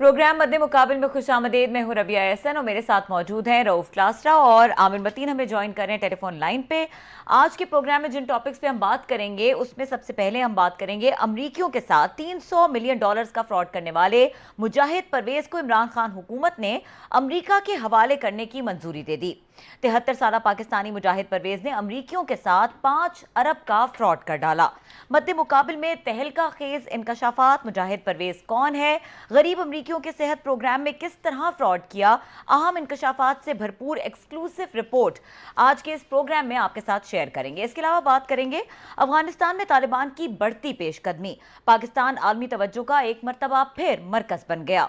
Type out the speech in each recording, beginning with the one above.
Programme मद्दे मुकाबिल में खुशामदीद। मैं हूं रबिया एहसन और मेरे साथ मौजूद हैं रऊफ क्लास्ट्रा और आमिर मतीन हमें ज्वाइन कर रहे हैं टेलीफोन लाइन पे। आज के प्रोग्राम में जिन टॉपिक्स पे हम बात करेंगे उसमें सबसे पहले हम बात करेंगे अमरीकियों के साथ $300 मिलियन का फ्रॉड करने वाले मुजाहिद परवेज को इमरान खान हुकूमत ने अमरीका के हवाले करने की मंजूरी दे दी। 73 साल पाकिस्तानी मुजाहिद परवेज ने अमरीकियों के साथ 5 अरब का फ्रॉड कर डाला। मद्दे मुकाबिल में तहलका खेज इंकशाफात, मुजाहिद परवेज कौन है, गरीब अमरीकियों के सेहत प्रोग्राम में किस तरह फ्रॉड किया, अहम इंकशाफात से भरपूर एक्सक्लूसिव रिपोर्ट आज के इस प्रोग्राम में आपके साथ शेयर करेंगे। इसके अलावा बात करेंगे अफगानिस्तान में तालिबान की बढ़ती पेशकदमी, पाकिस्तान आलमी तवज्जो का एक मरतबा फिर मरकज बन गया,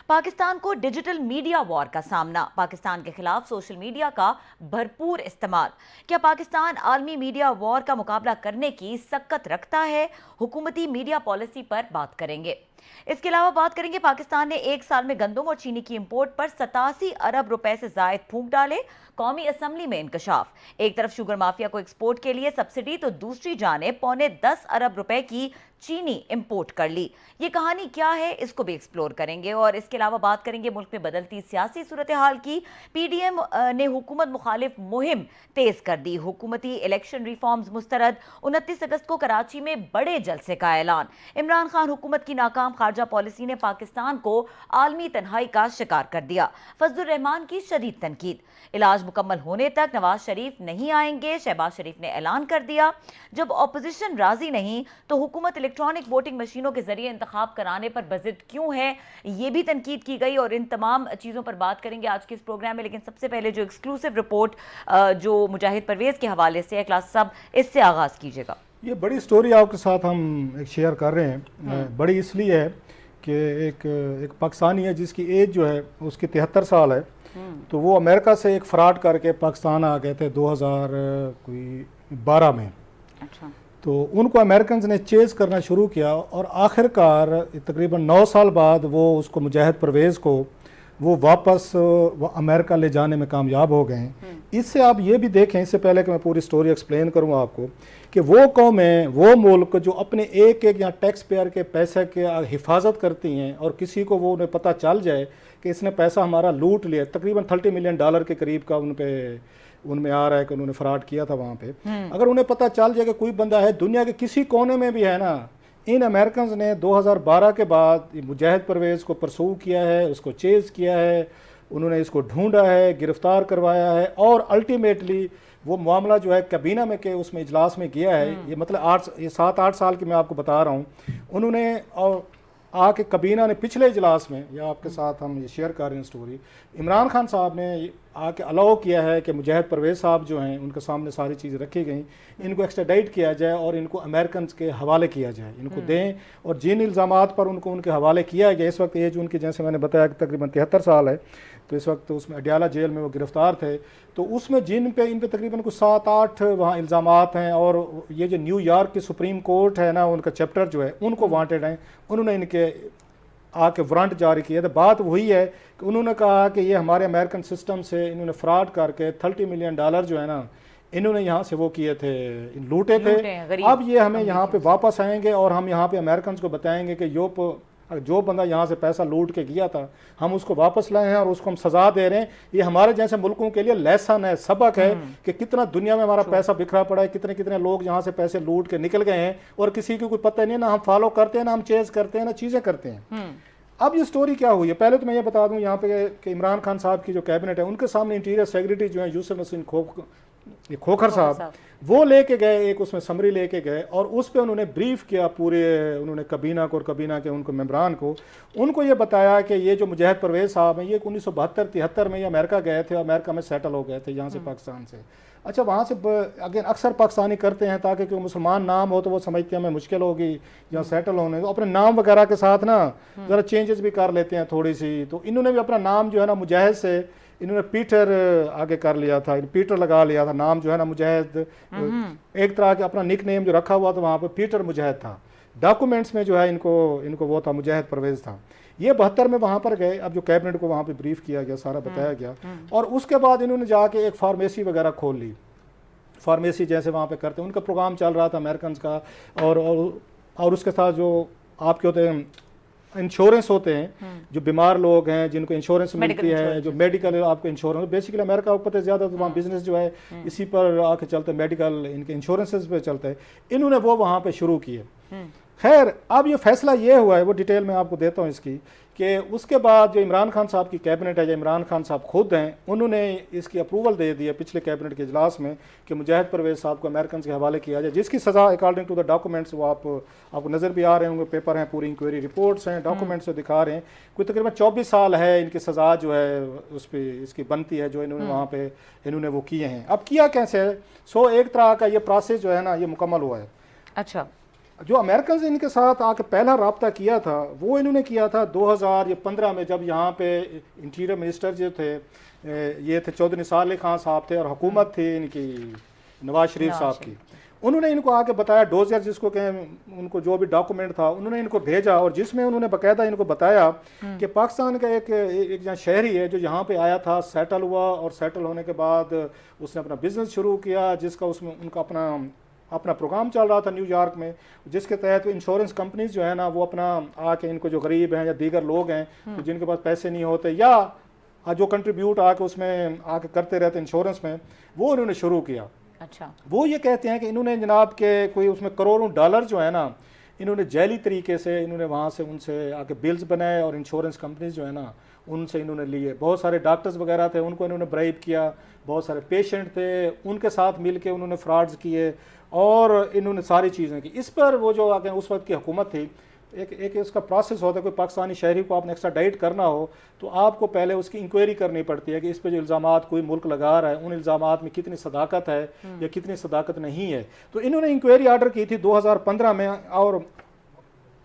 पाकिस्तान को डिजिटल मीडिया वॉर का सामना, पाकिस्तान के खिलाफ सोशल मीडिया का भरपूर इस्तेमाल, क्या पाकिस्तान आलमी मीडिया वॉर का मुकाबला करने की सकत रखता है, हुकूमती मीडिया पॉलिसी पर बात करेंगे। इसके अलावा बात करेंगे पाकिस्तान ने एक साल में गंदम और चीनी की इंपोर्ट पर 87 अरब रुपए से जायद फूंक डाले, कौमी असम्बली में इंकशाफ। एक तरफ शुगर माफिया को एक्सपोर्ट के लिए सब्सिडी तो दूसरी जाने $10 अरब रुपए की चीनी इंपोर्ट कर ली। ये कहानी क्या है, इसको भी एक्सप्लोर करेंगे। और इसके अलावा बात करेंगे मुल्क में बदलती सियासी सूरत हाल की। पीडीएम ने हुकूमत मुखालिफ मुहिम तेज कर दी, हुकूमती इलेक्शन रिफॉर्म्स मुस्तरद, 29 अगस्त को कराची में बड़े जलसे का ऐलान। इमरान खान हुकूमत की नाकाम खारजा पॉलिसी ने पाकिस्तान को आलमी तन्हाई का शिकार कर दिया, फजलुर रहमान की शदीद तनकीद। इलाज मुकम्मल होने तक नवाज शरीफ नहीं आएंगे, शहबाज शरीफ ने ऐलान कर दिया। जब ऑपोजिशन राजी नहीं तो हुकूमत इलेक्ट्रॉनिक वोटिंग मशीनों के जरिए इंतखाब कराने पर बजिद क्यों है, ये भी तनकीद की गई। और इन तमाम चीज़ों पर बात करेंगे आज के इस प्रोग्राम में। लेकिन सबसे पहले जो एक्सक्लूसिव रिपोर्ट जो मुजाहिद परवेज के हवाले से है, क्लास साहब इससे आगाज़ कीजिएगा। ये बड़ी स्टोरी आपके साथ हम एक शेयर कर रहे हैं। बड़ी इसलिए है कि एक पाकिस्तानी है जिसकी एज जो है उसकी 73 साल है। तो वो अमेरिका से एक फ्रॉड करके पाकिस्तान आ गए थे 2012 में। अच्छा। तो उनको अमेरिकन ने चेज़ करना शुरू किया और आखिरकार तकरीबन 9 साल बाद वो उसको मुजाहिद परवेज़ को वो वापस वो अमेरिका ले जाने में कामयाब हो गए हैं। इससे आप ये भी देखें, इससे पहले कि मैं पूरी स्टोरी एक्सप्लेन करूँ आपको, कि वो कौमें, वो मुल्क जो अपने एक एक या टैक्स पेयर के पैसे के हिफाजत करती हैं और किसी को वो उन्हें पता चल जाए कि इसने पैसा हमारा लूट लिया, तकरीबन $30 मिलियन के करीब का उनमें आ रहा है कि उन्होंने फ्रॉड किया था वहाँ पे। अगर उन्हें पता चल जाए कि कोई बंदा है दुनिया के किसी कोने में भी है ना, इन अमेरिकन ने 2012 के बाद मुजाहिद परवेज़ को परसू किया है, उसको चेज़ किया है, उन्होंने इसको ढूंढा है, गिरफ्तार करवाया है और अल्टीमेटली वो मामला जो है कैबिना में के उसमें इजलास में गया है। ये मतलब 7-8 साल की मैं आपको बता रहा हूँ। उन्होंने और आके कबीना ने पिछले इजलास में, या आपके साथ हम ये शेयर कर रहे हैं स्टोरी, इमरान खान साहब ने आके अलाउ किया है कि मुजाहिद परवेज़ साहब जो हैं उनके सामने सारी चीज़ रखी गई, इनको एक्स्ट्राडाइट किया जाए और इनको अमेरिकन के हवाले किया जाए, इनको दें। और जिन इल्ज़ामात पर उनको उनके हवाले किया गया, इस वक्त एज उनकी जैसे मैंने बताया कि तकरीबन 73 साल है, तो इस वक्त उसमें अडियाला जेल में वो गिरफ्तार थे। तो उसमें इन पे तकरीबन कुछ 7-8 वहाँ इल्ज़ामात हैं। और ये जो न्यूयॉर्क की सुप्रीम कोर्ट है ना, उनका चैप्टर जो है उनको वांटेड हैं, उन्होंने इनके आके वारंट जारी किया। तो बात वही है कि उन्होंने कहा कि ये हमारे अमेरिकन सिस्टम से इन्होंने फ्रॉड करके $30 मिलियन जो है ना, इन्होंने यहाँ से वो किए थे, लूटे थे। अब ये हमें यहाँ पे वापस आएंगे और हम यहाँ पे अमेरिकन को बताएंगे कि जो बंदा यहाँ से पैसा लूट के गया था हम उसको वापस लाए हैं और उसको हम सजा दे रहे हैं। ये हमारे जैसे मुल्कों के लिए लेसन है, सबक है कि कितना दुनिया में हमारा पैसा बिखरा पड़ा है, कितने कितने लोग यहाँ से पैसे लूट के निकल गए हैं और किसी को कोई पता नहीं है, ना हम फॉलो करते हैं, ना हम चेज करते हैं, ना चीज़ें करते हैं। अब ये स्टोरी क्या हुई है, पहले तो मैं ये बता दूं यहाँ पे कि इमरान खान साहब की जो कैबिनेट है उनके सामने इंटीरियर सेक्रेटरी जो है यूसुफ नसीम खोखर साहब, वो लेके गए, एक उसमें समरी लेके गए और उस पे उन्होंने ब्रीफ किया पूरे, उन्होंने कबीना को और कबीना के उनको मेम्बरान को, उनको ये बताया कि ये जो मुजाहिद परवेज़ साहब हैं ये 1972-73 में ये अमेरिका गए थे, अमेरिका में सेटल हो गए थे यहाँ से पाकिस्तान से। अच्छा, वहाँ से अगेन अक्सर पाकिस्तानी करते हैं ताकि कोई मुसलमान नाम हो तो वो समझते हैं हमें मुश्किल होगी यहाँ सेटल होने, तो अपने नाम वगैरह के साथ ना ज़रा चेंजेस भी कर लेते हैं थोड़ी सी। तो इन्होंने भी अपना नाम जो है ना मुजाहिद से इन्होंने पीटर आगे कर लिया था, पीटर लगा लिया था, नाम जो है ना मुजाहिद, एक तरह के अपना निक नेम जो रखा हुआ था वहाँ पे पीटर मुजाहिद था। डॉक्यूमेंट्स में जो है इनको वो था मुजाहिद परवेज़ था। ये 72 में वहाँ पर गए। अब जो कैबिनेट को वहाँ पे ब्रीफ किया गया, सारा बताया गया और उसके बाद इन्होंने जाके एक फार्मेसी वगैरह खोल ली, फार्मेसी जैसे वहाँ पे करते हैं, उनका प्रोग्राम चल रहा था अमेरिकन का। और उसके साथ जो आपके होते हैं इंश्योरेंस होते हैं, जो बीमार लोग हैं जिनको इंश्योरेंस मिलती है, जो मेडिकल आपको इंश्योरेंस, बेसिकली अमेरिका को पता है ज़्यादा तो वहाँ बिजनेस जो है इसी पर आके चलते हैं, मेडिकल इनके इंश्योरेंसेस पे चलते हैं, इन्होंने वो वहाँ पे शुरू किए। खैर अब ये फैसला ये हुआ है, वो डिटेल में आपको देता हूँ इसकी, कि उसके बाद जो इमरान खान साहब की कैबिनेट है, या इमरान खान साहब खुद हैं, उन्होंने इसकी अप्रूवल दे दी है पिछले कैबिनेट के इजलास में कि मुजाहिद परवेज़ साहब को अमेरिकन के हवाले किया जाए, जिसकी सज़ा अकॉर्डिंग टू द डॉक्यूमेंट्स, वो आपको नज़र भी आ रहे होंगे, पेपर हैं, पूरी इंक्वायरी रिपोर्ट्स हैं, डॉक्यूमेंट्स से दिखा रहे हैं, कोई तकरीबन 24 साल है इनकी सज़ा जो है उस पर इसकी बनती है, जो इन्होंने वहाँ पे इन्होंने वो किए हैं। अब किया कैसे है? एक तरह का ये प्रोसेस जो है ना, ये मुकम्मल हुआ है। अच्छा, जो अमेरिकन इनके साथ आके पहला रब्ता किया था, वो इन्होंने किया था 2015 में, जब यहाँ पे इंटीरियर मिनिस्टर जो थे ये थे चौधरी निसार अली खान साहब थे, और हुकूमत थी इनकी नवाज शरीफ साहब की। उन्होंने इनको आके बताया, डोजियर जिसको कहें, उनको जो भी डॉक्यूमेंट था उन्होंने इनको भेजा, और जिसमें उन्होंने बाकायदा इनको बताया कि पाकिस्तान का एक जहाँ शहरी है जो यहाँ पे आया था, सेटल हुआ, और सेटल होने के बाद उसने अपना बिजनेस शुरू किया, जिसका उसमें उनका अपना प्रोग्राम चल रहा था न्यूयॉर्क में, जिसके तहत इंश्योरेंस कंपनीज जो है ना, वो अपना आके इनको, जो गरीब हैं या दीगर लोग हैं तो जिनके पास पैसे नहीं होते, या जो कंट्रीब्यूट आके उसमें आके करते रहते इंश्योरेंस में, वो उन्होंने शुरू किया। अच्छा, वो ये कहते हैं कि इन्होंने जनाब के कोई उसमें करोड़ों डॉलर जो है ना, इन्होंने जैली तरीके से इन्होंने वहाँ से उनसे आके बिल्स बनाए, और इंश्योरेंस कंपनीज जो है ना उनसे इन्होंने लिए। बहुत सारे डॉक्टर्स वगैरह थे, उनको इन्होंने ब्राइब किया, बहुत सारे पेशेंट थे, उनके साथ मिल के उन्होंने फ्रॉड्स किए, और इन्होंने सारी चीज़ें की। इस पर वो जो आगे उस वक्त की हुकूमत थी, एक इसका प्रोसेस होता है, कोई पाकिस्तानी शहरी को आपने एक्स्ट्राडाइट करना हो तो आपको पहले उसकी इंक्वायरी करनी पड़ती है कि इस पे जो इल्ज़ामात कोई मुल्क लगा रहा है, उन इल्ज़ामात में कितनी सदाकत है या कितनी सदाकत नहीं है। तो इन्होंने इंक्वायरी ऑर्डर की थी 2015 में, और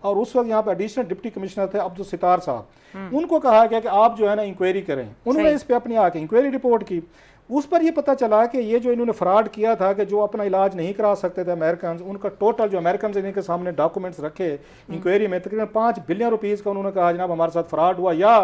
उस वक्त यहाँ पे एडिशनल डिप्टी कमिश्नर थे अब्दुल सितार साहब, उनको कहा गया कि आप जो है ना इंक्वायरी करें। उन्होंने इस पे अपनी आके इंक्वायरी रिपोर्ट की। उस पर ये पता चला कि ये जो इन्होंने फ्रॉड किया था, कि जो अपना इलाज नहीं करा सकते थे अमेरिकन, उनका टोटल जो अमेरिकन इनके सामने डॉक्यूमेंट्स रखे इंक्वायरी में, तकरीबन 5 बिलियन रुपीज़ का उन्होंने कहा जनाब हमारे साथ फ्रॉड हुआ, या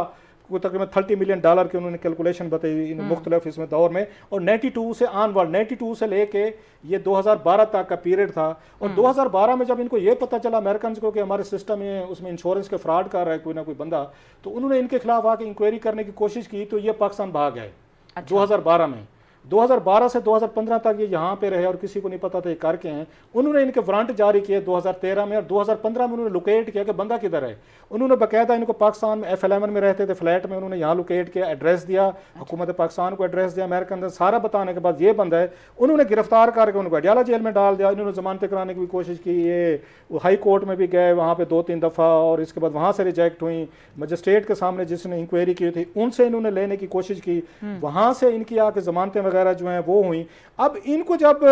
कोई तकरीबन $30 मिलियन की उन्होंने कैलकुलेशन बताई इन मुख्तलिफ इसमें दौर में। और 92 से ऑनवर्ड, 92 से लेके ये 2012 तक का पीरियड था। और 2012 में जब इनको ये पता चला अमेरिकन को कि हमारे सिस्टम में उसमें इंश्योरेंस के फ्रॉड कर रहा है कोई ना कोई बंदा, तो उन्होंने इनके खिलाफ आके इंक्वायरी करने की कोशिश की, तो ये पाकिस्तान भाग गए। 2012 में, 2012 से 2015 तक ये यहाँ पे रहे और किसी को नहीं पता था ये कर के हैं। उन्होंने इनके वारंट जारी किए 2013 में, और 2015 में उन्होंने लोकेट किया कि बंदा किधर है। उन्होंने बाकायदा इनको पाकिस्तान में F11 में रहते थे फ्लैट में, उन्होंने यहाँ लोकेट किया, एड्रेस दिया, हुकूमत पाकिस्तान को एड्रेस दिया, अमेरिकन सारा बताने के बाद ये बंदा है, उन्होंने गिरफ्तार करके उनको अडियाला जेल में डाल दिया। इन्होंने जमानतें कराने की भी कोशिश की, ये हाई कोर्ट में भी गए वहाँ पे 2-3 दफ़ा, और इसके बाद वहाँ से रिजेक्ट हुई। मजिस्ट्रेट के सामने जिसने इंक्वायरी की थी उनसे इन्होंने लेने की कोशिश की, वहाँ से इनकी आके जमानतें वगैरह जो हैं वो हुई। अब इनको जब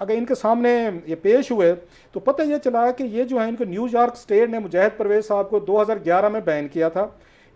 अगर इनके सामने ये पेश हुए तो पता ये चला कि ये जो है इनको न्यूयॉर्क स्टेट ने मुजाहिद परवेज़ साहब को 2011 में बैन किया था।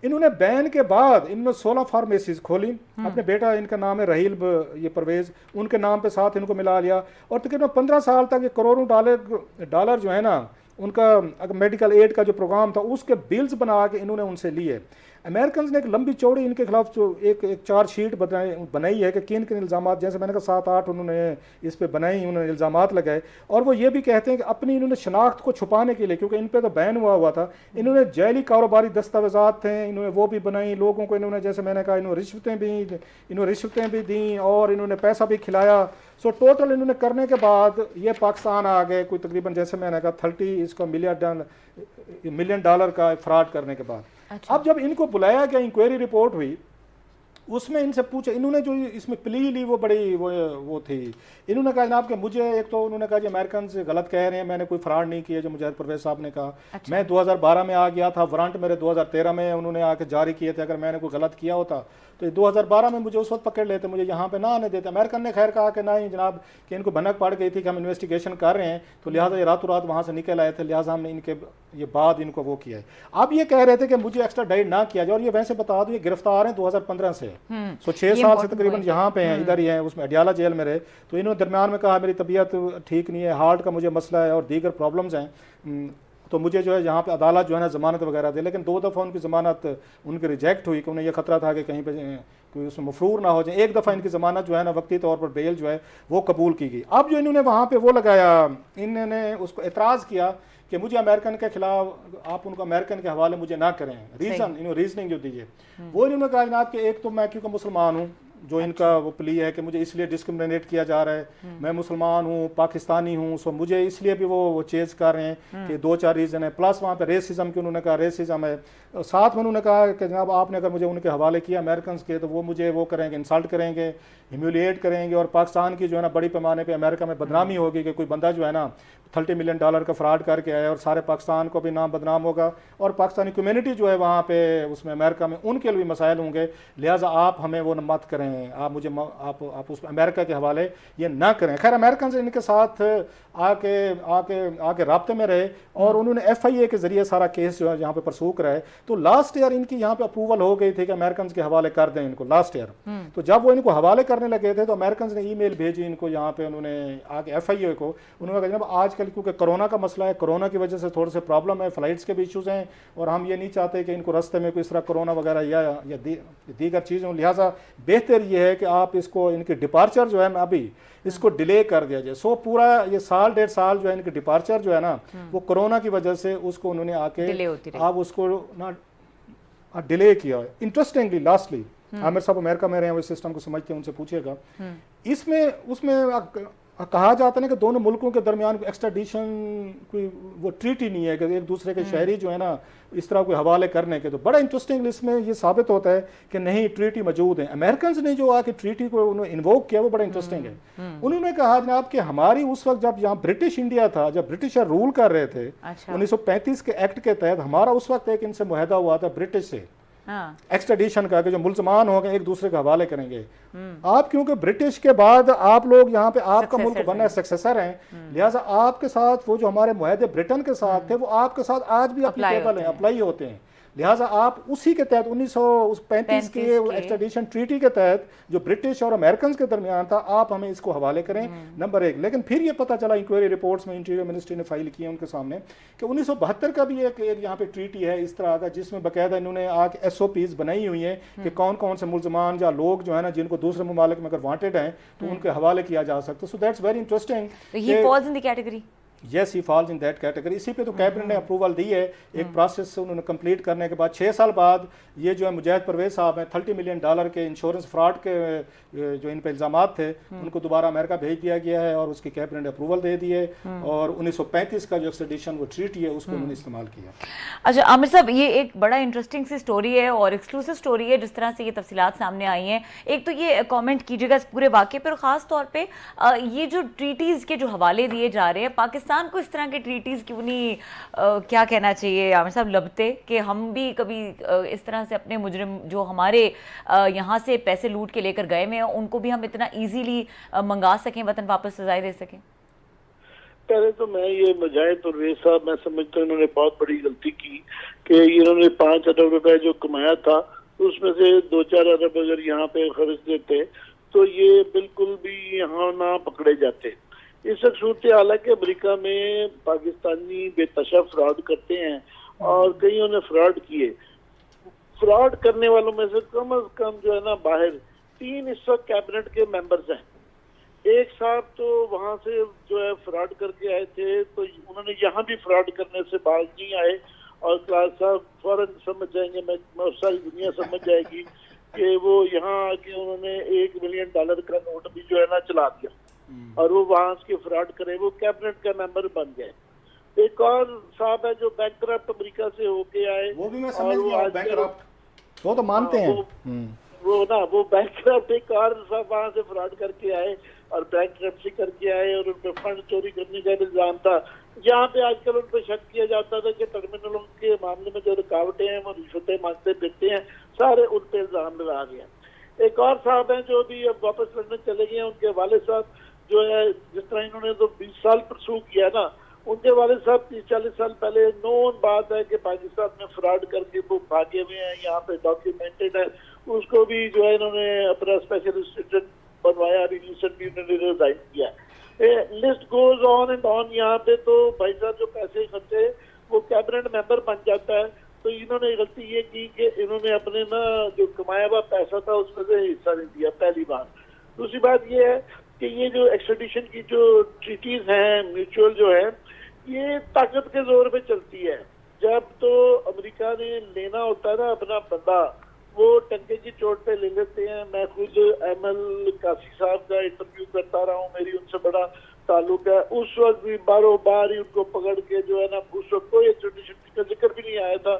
इन्होंने बैन के बाद इन्होंने 16 फार्मेसीज खोली, अपने बेटा इनका नाम है रहील ये परवेज़, उनके नाम पे साथ इनको मिला लिया, और तकरीबन 15 साल तक ये करोड़ों डॉलर जो है ना उनका अगर मेडिकल एड का जो प्रोग्राम था उसके बिल्स बना के इन्होंने उनसे लिए। अमेरिकन ने एक लंबी चौड़ी इनके खिलाफ जो एक चार्जशीट बनाई है कि किन किन इल्ज़ामात, जैसे मैंने कहा 7-8 उन्होंने इस पे बनाई, उन्होंने इल्ज़ामात लगाए। और वो ये भी कहते हैं कि अपनी इन्होंने शनाख्त को छुपाने के लिए, क्योंकि इन पे तो बैन हुआ था, इन्होंने जैली कारोबारी दस्तावेजात थे इन्होंने वो भी बनाई, लोगों को इन्होंने जैसे मैंने कहा इन्होंने रिश्वतें भी दी और इन्होंने पैसा भी खिलाया। सो टोटल इन्होंने करने के बाद ये पाकिस्तान आ गए कोई तकरीबन जैसे मैंने कहा 30 मिलियन डॉलर का फ्रॉड करने के बाद। अच्छा। अब जब इनको बुलाया गया, इंक्वायरी रिपोर्ट हुई, उसमें इनसे पूछा, इन्होंने जो इसमें प्ली ली वो बड़ी वो थी। इन्होंने कहा जनाब कि मुझे एक तो उन्होंने कहा कि अमेरिकन से गलत कह रहे हैं, मैंने कोई फ्रॉड नहीं किया, जो मुजाहिद परवेज़ साहब ने कहा। अच्छा। मैं 2012 में आ गया था, वारंट मेरे 2013 में उन्होंने आके जारी किए थे, अगर मैंने कोई गलत किया होता तो 2012 में मुझे उस वक्त पकड़ लेते, मुझे यहाँ पे ना आने देते। अमेरिकन ने खैर कहा कि नहीं जनाब कि इनको भनक पड़ गई थी कि हम इन्वेस्टिगेशन कर रहे हैं, तो लिहाजा ये रातों रात वहाँ से निकल आए थे, लिहाजा हमने इनके ये बाद इनको वो किया है। अब ये कह रहे थे कि मुझे एक्स्ट्राडाइट ना किया जाए, और ये वैसे बता दो ये गिरफ्तार हैं 2015 से, सो 6 साल से तकरीबन यहाँ पे हैं, इधर ही हैं, उसमें अडियाला जेल में रहे। तो इन्होंने दरमियान में कहा मेरी तबीयत ठीक नहीं है, हार्ट का मुझे मसला है और दीगर प्रॉब्लम्स हैं, तो मुझे जो है यहाँ पे अदालत जो है ना ज़मानत वगैरह दे, लेकिन 2 दफ़ा उनकी ज़मानत उनकी रिजेक्ट हुई कि उन्हें यह खतरा था कि कहीं पे कोई उसमें मफरूर ना हो जाए। एक दफ़ा इनकी ज़मानत जो है ना वक्ती तौर पर बेल जो है वो कबूल की गई। अब जो इन्होंने वहाँ पे वो लगाया, इन्होंने उसको एतराज़ किया कि मुझे अमेरिकन के खिलाफ, आप उनको अमेरिकन के हवाले मुझे ना करें। रीज़न इन्होंने रीजनिंग जो दी है वो इन्होंने कहा जनाब कि एक तो मैं क्योंकि मुसलमान हूँ, जो इनका वो प्ली है कि मुझे इसलिए डिस्क्रिमिनेट किया जा रहा है, मैं मुसलमान हूँ, पाकिस्तानी हूँ, सो मुझे इसलिए भी वो चेज कर रहे हैं कि 2-4 रीज़न है। प्लस वहाँ पे रेसिज्म की उन्होंने कहा रेसिज्म है। साथ में उन्होंने कहा कि जनाब आपने अगर मुझे उनके हवाले किया अमेरिकन के, तो वो मुझे वो करेंगे, इंसल्ट करेंगे, ह्यूमिलिएट करेंगे, और पाकिस्तान की जो है ना बड़ी पैमाने पर अमेरिका में बदनामी होगी कि कोई बंदा जो है ना $30 मिलियन का फ्रॉड करके आया, और सारे पाकिस्तान को भी नाम बदनाम होगा, और पाकिस्तानी कम्युनिटी जो है वहाँ पे उसमें अमेरिका में उनके लिए भी मसाइल होंगे। लिहाजा आप हमें वो मत करें, आप मुझे आप उस अमेरिका के हवाले ये ना करें। खैर अमेरिकन से इनके साथ आके आके आके राब्ते में रहे, और उन्होंने FIA के ज़रिए सारा केस जो है यहाँ पे परसू कराए। तो लास्ट ईयर इनकी यहाँ पे अप्रूवल हो गई थी कि अमेरिकन के हवाले कर दें इनको, लास्ट ईयर। तो जब वो इनको हवाले करने लगे थे तो अमेरिकन ने ईमेल भेजी इनको यहाँ पे, उन्होंने आके FIA को उन्होंने कहा जनाब आजकल क्योंकि कोरोना का मसला है, कोरोना की वजह से थोड़े से प्रॉब्लम है, फ्लाइट्स के भी इशूज़ हैं, और हम ये नहीं चाहते कि इनको रास्ते में कोई इस तरह कोरोना वगैरह या दीगर चीज़ हो। लिहाजा बेहतर ये है कि आप इसको इनकी डिपार्चर जो है ना अभी इसको डिले कर दिया जाए। सो पूरा ये 1.5 साल जो है इनकी डिपार्चर जो है ना वो कोरोना की वजह से उसको उन्होंने आके आप उसको ना डिले किया। इंटरेस्टिंगली लास्टली आमिर साहब अमेरिका में रहे हैं, वो सिस्टम को समझते हैं, उनसे पूछिएगा। इसमें उसमें कहा जाता है कि दोनों मुल्कों के दरमियान एक्स्ट्राडिशन कोई वो ट्रीटी नहीं है कि एक दूसरे के शहरी जो है ना इस तरह कोई हवाले करने के। तो बड़ा इंटरेस्टिंग इसमें ये साबित होता है कि नहीं ट्रीटी मौजूद है। अमेरिकन ने जो आके ट्रीटी को उन्होंने इन्वोक किया वो बड़ा इंटरेस्टिंग है। उन्होंने कहा जनाब कि हमारी उस वक्त जब यहाँ ब्रिटिश इंडिया था, जब ब्रिटिशर रूल कर रहे थे 1935 के एक्ट के तहत, हमारा उस वक्त एक इनसे मुआहदा हुआ था ब्रिटिश से एक्स्ट्राडिशन का कि जो मुल्ज़मान हो गए एक दूसरे के हवाले करेंगे। आप क्योंकि ब्रिटिश के बाद आप लोग यहाँ पे आपका मुल्क बनना है, सक्सेसर हैं, लिहाजा आपके साथ वो जो हमारे मुआहदे ब्रिटेन के साथ थे वो आपके साथ आज भी अप्लीकेबल हैं, अप्लाई होते हैं। लिहाजा आप उसी के तहत 1935 के एक्स्ट्राडिशन ट्रीटी के तहत जो ब्रिटिश और अमेरिकन के दरमियान था, आप हमें इसको हवाले करें, नंबर 1। लेकिन फिर ये पता चला इंक्वायरी रिपोर्ट्स में इंटीरियर मिनिस्ट्री ने फाइल किए उनके सामने कि 1972 का भी एक यहाँ पे ट्रीटी है इस तरह का, जिसमें बाकायदा इन्होंने आके SOPs बनाई हुई हैं कि कौन कौन से मुल्ज़मान या लोग जो है ना जिनको दूसरे ममालिक में अगर वांटेड हैं तो उनके हवाले किया जा सकता है। So that's very interesting. He falls in the category. Yes, he falls in that category। इसी पे तो कैबिनेट ने अप्रूवल दी है। एक प्रोसेस से उन्होंने कंप्लीट करने के बाद 6 साल बाद ये जो है मुजाहिद परवेज साहब हैं, $30 मिलियन के इंश्योरेंस फ्रॉड के जो इन पे इल्ज़ामात थे उनको दोबारा अमेरिका भेज दिया गया है और उसकी कैबिनेट ने अप्रूवल दे दी है, और 1935 का जो एक्सट्रेडिशन वो ट्रीटी है उसको उन्होंने इस्तेमाल किया। अच्छा आमिर साहब, ये एक बड़ा इंटरेस्टिंग सी स्टोरी है और एक्सक्लूसिव स्टोरी है जिस तरह से ये तफसीलात सामने आई हैं। एक तो ये कमेंट कीजिएगा इस पूरे वाक़े पर, ख़ास तौर पे ये जो ट्रीटीज़ के जो हवाले दिए जा रहे हैं, पाकिस्तान को इस तरह के ट्रीटीज़ क्यों नहीं क्या कहना चाहिए आमिर साहब लबते कि हम भी कभी इस तरह से अपने मुजरिम जो हमारे यहाँ से पैसे लूट के लेकर गए हैं उनको भी हम इतना ईजीली मंगा सकें, वतन वापस सजाएं दे सकें। पहले तो मैं ये मुजाहिद परवेज साहब, मैं समझता हूँ इन्होंने बहुत बड़ी गलती की कि इन्होंने 5 अरब रुपए जो कमाया था उसमें से 2-4 अरब अगर यहाँ पे खर्च देते तो ये बिल्कुल भी यहाँ ना पकड़े जाते। इस सूरत हाल है कि अमेरिका में पाकिस्तानी बेतशा फ्रॉड करते हैं और कईयों ने फ्रॉड किए। फ्रॉड करने वालों में से कम जो है ना बाहर 3 इस वक्त कैबिनेट के मेंबर्स हैं। एक साहब तो वहां से जो है फ्रॉड करके आए थे, तो उन्होंने यहाँ भी फ्रॉड करने से बाज नहीं आए, और क्लास साहब फौरन समझ जाएंगे, मैं सारी दुनिया समझ जाएगी कि वो यहाँ आके उन्होंने $1 मिलियन का नोट भी जो है ना चला दिया और वो वहां के फ्रॉड करे, वो कैबिनेट का मेंबर बन गए। एक और साहब है जो बैंकरप्ट अमेरिका से होके आए, वो भी मैं समझ गया, बैंकरप्ट वो तो मानते हैं वो बैंकरप्ट एक और साहब वहां से फ्रॉड करके आए और बैंकरप्सी करके आए और उनपे फंड चोरी करने का इल्जाम था। यहाँ पे आजकल उन पर शक किया जाता था कि टर्मिनलों के मामले में जो रुकावटें हैं वो रिश्वतें मांगते फिरते हैं, सारे उन पे इल्जाम लगा गया। एक और साहब हैं जो भी अब वापस लंदन चले गए, उनके वाले साहब जो है जिस तरह इन्होंने तो 20 साल परसू किया ना, उनके वाले साहब 30-40 साल पहले नोन बात है कि पाकिस्तान में फ्रॉड करके वो भागे हुए हैं, यहाँ पे डॉक्यूमेंटेड है, उसको भी जो है इन्होंने अपना स्पेशल स्टेटस बनवाया, अभी रिसेंटली उन्होंने रिजाइन किया। List goes on and on. यहाँ पे तो भाई साहब जो पैसे खर्चे वो कैबिनेट मेंबर बन जाता है। तो इन्होंने गलती ये की कि इन्होंने अपने ना जो कमाया हुआ पैसा था उसमें से हिस्सा नहीं दिया, पहली बात। दूसरी बात ये है कि ये जो एक्सट्रेडिशन की जो ट्रीटीज हैं म्यूचुअल जो है, ये ताकत के जोर पे चलती है। जब तो अमेरिका ने लेना होता है ना अपना बंदा, वो टंके की चोट पे ले लेते हैं। मैं खुद एमएल कासी साहब का इंटरव्यू करता रहा हूँ, मेरी उनसे बड़ा ताल्लुक है। उस वक्त भी बारों बार ही उनको पकड़ के जो है ना, उस वक्त कोई एक्सट्रेडिशन का जिक्र भी नहीं आया था।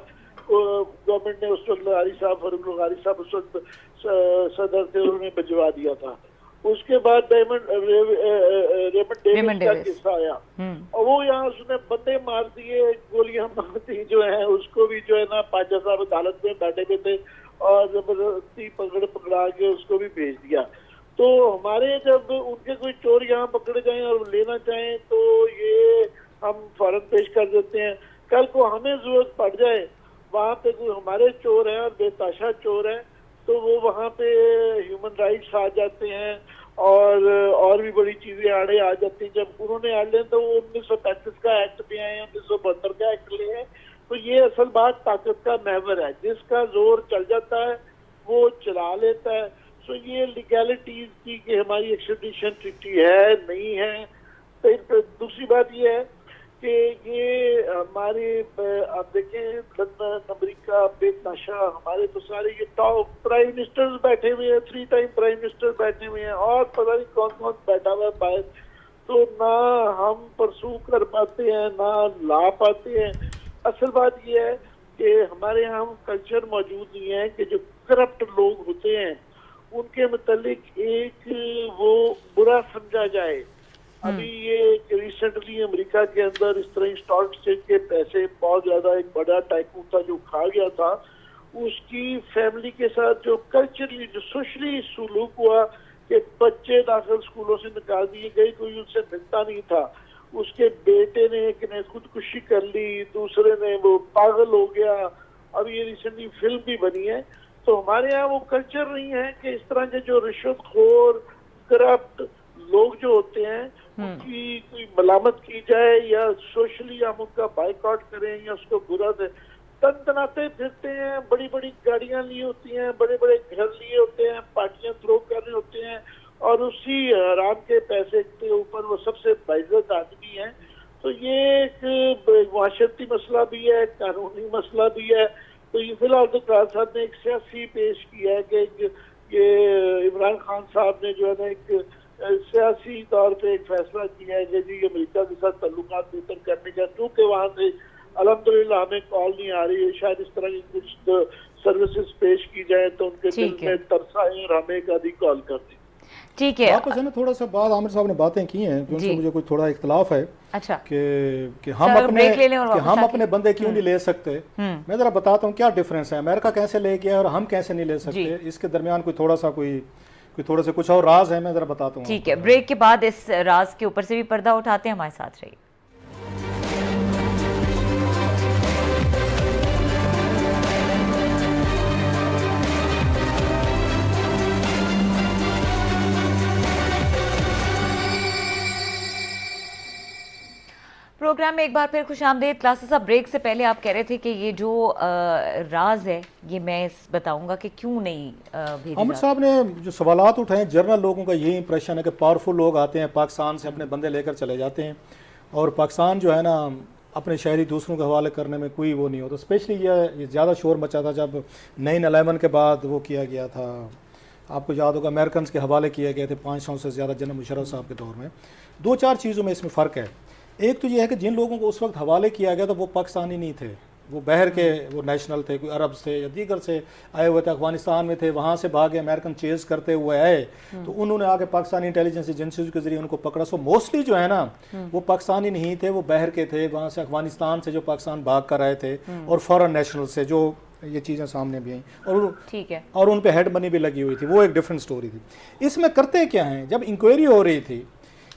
गवर्नमेंट ने उस वक्त लगारी साहब, फरूक लगारी साहब उस वक्त सदर थे, उन्होंने भिजवा दिया था। उसके बाद रेमंड डेविस का किस्सा आया और वो यहाँ उसने बंदे मार दिए, गोलियां मार दी जो है, उसको भी जो है ना पाजा साहब अदालत में बैठे हुए थे और जबरदस्ती पकड़ा के उसको भी भेज दिया। तो हमारे जब उनके कोई चोर यहाँ पकड़े जाएं और लेना चाहें तो ये हम फौरन पेश कर देते हैं। कल को हमें जरूरत पड़ जाए, वहाँ पे कोई हमारे चोर है और बेताशा चोर है, तो वो वहाँ पे ह्यूमन राइट्स आ जाते हैं और भी बड़ी चीजें आड़े आ जाती हैं। जब उन्होंने आड़े तो वो 1935 का एक्ट भी आए, 1972 का एक्ट लिए हैं। तो ये असल बात ताकत का महवर है, जिसका जोर चल जाता है वो चला लेता है। सो ये लीगैलिटीज की कि हमारी एक्सट्रेडिशन ट्रीटी है नहीं है। तो दूसरी बात ये है कि ये हमारे आप देखें लंदन, अमेरिका, बेतहाशा, हमारे तो सारे ये टॉप प्राइम मिनिस्टर्स बैठे हुए हैं, 3 टाइम प्राइम मिनिस्टर बैठे हुए हैं और पता नहीं कौन कौन बैठा हुआ है बाहर। तो ना हम परसू कर पाते हैं ना ला पाते हैं। असल बात ये है कि हमारे यहाँ कल्चर मौजूद नहीं है कि जो करप्ट लोग होते हैं उनके मुतालिक एक वो बुरा समझा जाए। अभी ये रिसेंटली अमेरिका के अंदर इस तरह स्टॉक एक्सचेंज के पैसे बहुत ज्यादा, एक बड़ा टाइकून था जो खा गया था, उसकी फैमिली के साथ जो कल्चरली जो सोशली सुलूक हुआ कि बच्चे दाखिल स्कूलों से निकाल दिए गए, कोई उनसे मिलता नहीं था। उसके बेटे ने एक ने खुदकुशी कर ली, दूसरे ने वो पागल हो गया। अब ये रिसेंटली फिल्म भी बनी है। तो हमारे यहाँ वो कल्चर नहीं है कि इस तरह के जो रिश्वतखोर करप्ट लोग जो होते हैं उनकी कोई मलामत की जाए या सोशली हम उनका बाइकआउट करें या उसको बुरा से तनाते फिरते हैं। बड़ी बड़ी गाड़ियां ली होती हैं, बड़े बड़े घर लिए होते हैं, पार्टियां थ्रो कर रहे होते हैं और उसी हराम के पैसे के ऊपर वो सबसे बाइज्जत आदमी है। तो ये एक माशरती मसला भी है, कानूनी मसला भी है। तो ये फिलहाल तो खान साहब ने एक सियासी पेश किया है कि ये इमरान खान साहब ने जो है ना एक सियासी तौर पे एक फैसला किया है कि जी अमेरिका के साथ ताल्लुकात बेहतर करने का, क्योंकि वहाँ से अल्हम्दुलिल्लाह हमें कॉल नहीं आ रही है। शायद इस तरह की कुछ सर्विसेज पेश की जाए तो उनके दिल में तरस आए और हमें कभी कॉल कर दें। ठीक है, वापस है ना थोड़ा सा बाद आमिर साहब ने बातें की हैं कि उनसे मुझे कुछ थोड़ा इख्तलाफ है। अच्छा, कि हम अपने बंदे क्यों नहीं ले सकते। मैं जरा बताता हूँ क्या डिफरेंस है, अमेरिका कैसे ले गया और हम कैसे नहीं ले सकते। इसके दरमियान कोई थोड़ा सा कुछ और राज है, मैं जरा बताता हूँ। ठीक है, ब्रेक के बाद इस राज के ऊपर से भी पर्दा उठाते हैं। हमारे साथ रहिए। प्रोग्राम में एक बार फिर खुशामदीद। क्लासेस अब ब्रेक से पहले आप कह रहे थे कि ये जो राज है ये मैं बताऊंगा कि क्यों नहीं भेजा। आमिर साहब ने जो सवालात उठाए, जनरल लोगों का यही इंप्रेशन है कि पावरफुल लोग आते हैं पाकिस्तान से, अपने बंदे लेकर चले जाते हैं और पाकिस्तान जो है ना अपने शहरी दूसरों के हवाले करने में कोई वो नहीं होता। स्पेशली ये ज़्यादा शोर मचा था जब 9/11 के बाद वो किया गया था। आपको याद होगा अमेरिकन के हवाले किए गए थे 500 से ज़्यादा जनरल मुशर्रफ साहब के दौर में। 2-4 चीज़ों में इसमें फ़र्क है। एक तो ये है कि जिन लोगों को उस वक्त हवाले किया गया था वो पाकिस्तानी नहीं थे, वो बाहर के वो नेशनल थे, कोई अरब से या दीगर से आए हुए थे, अफगानिस्तान में थे, वहाँ से भागे अमेरिकन चेज करते हुए आए तो उन्होंने आके पाकिस्तानी इंटेलिजेंस एजेंसीज के जरिए उनको पकड़ा। सो मोस्टली जो है ना वो पाकिस्तानी नहीं थे, वो बाहर के थे, वहाँ से अफगानिस्तान से जो पाकिस्तान भाग कर आए थे और फॉरेन नेशनल से जो ये चीज़ें सामने भी आई और ठीक है और उन पे हेड मनी भी लगी हुई थी। वो एक डिफरेंट स्टोरी थी। इसमें करते क्या हैं, जब इंक्वायरी हो रही थी